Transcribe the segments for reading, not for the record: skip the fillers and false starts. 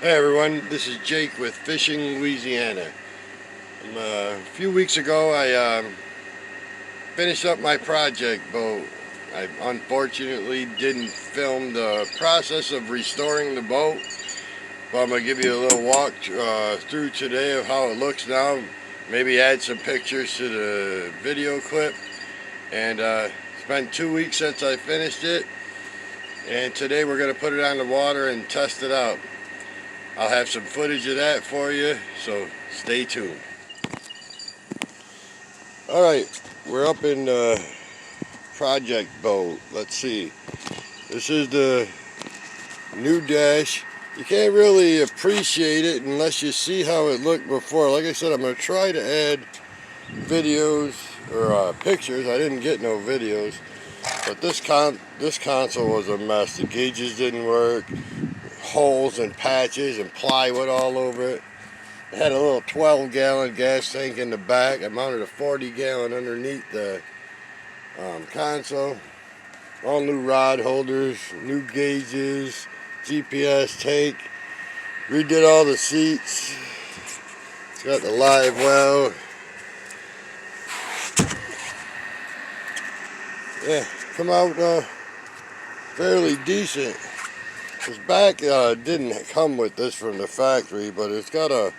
Hey everyone, this is Jake with Fishing Louisiana. A few weeks ago I finished up my project boat. I unfortunately didn't film the process of restoring the boat, but I'm going to give you a little walk through today of how it looks now. Maybe add some pictures to the video clip. And it's been 2 weeks since I finished it, and today we're going to put it on the water and test it out. I'll have some footage of that for you, so stay tuned. Alright, we're up in the project boat. Let's see. This is the new dash. You can't really appreciate it unless you see how it looked before. Like I said, I'm going to try to add videos or pictures. I didn't get no videos, but this console was a mess. The gauges didn't work. Holes and patches and plywood all over it. It had a little 12-gallon gas tank in the back. I mounted a 40-gallon underneath the console. All new rod holders, new gauges, GPS tank. Redid all the seats. It's got the live well. Yeah, come out fairly decent. This back didn't come with this from the factory, but it's got a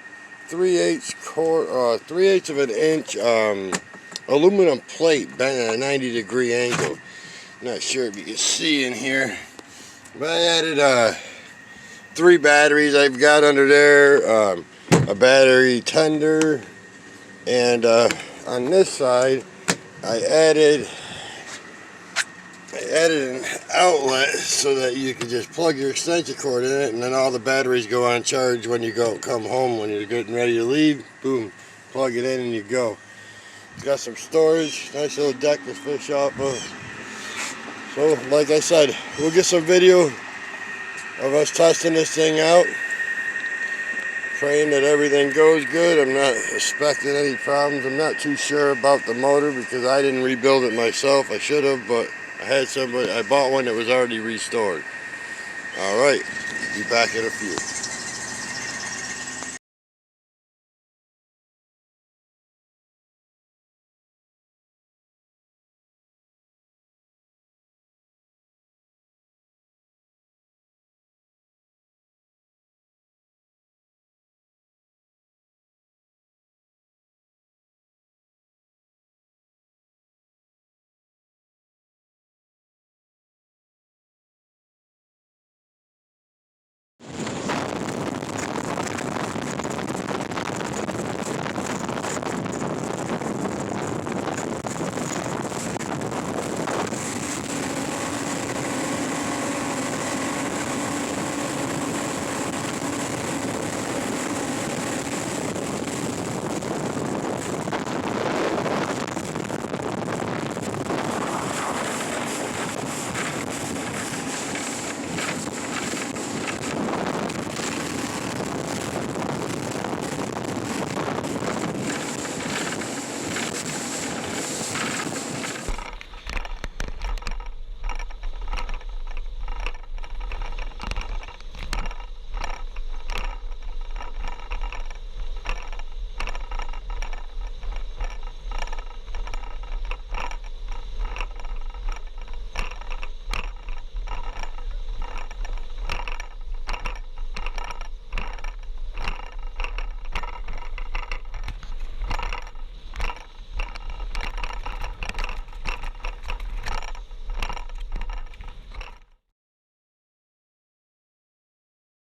3/8 of an inch aluminum plate bent at a 90-degree angle. Not sure if you can see in here, but I added 3 batteries I've got under there, a battery tender, and on this side I added an outlet so that you can just plug your extension cord in it, and then all the batteries go on charge when you come home. When you're getting ready to leave, boom, plug it in and you go. It's got some storage, nice little deck to fish off of. So like I said, we'll get some video of us testing this thing out, praying that everything goes good. I'm not expecting any problems. I'm not too sure about the motor because I didn't rebuild it myself. I should have, but I bought one that was already restored. Alright, be back in a few.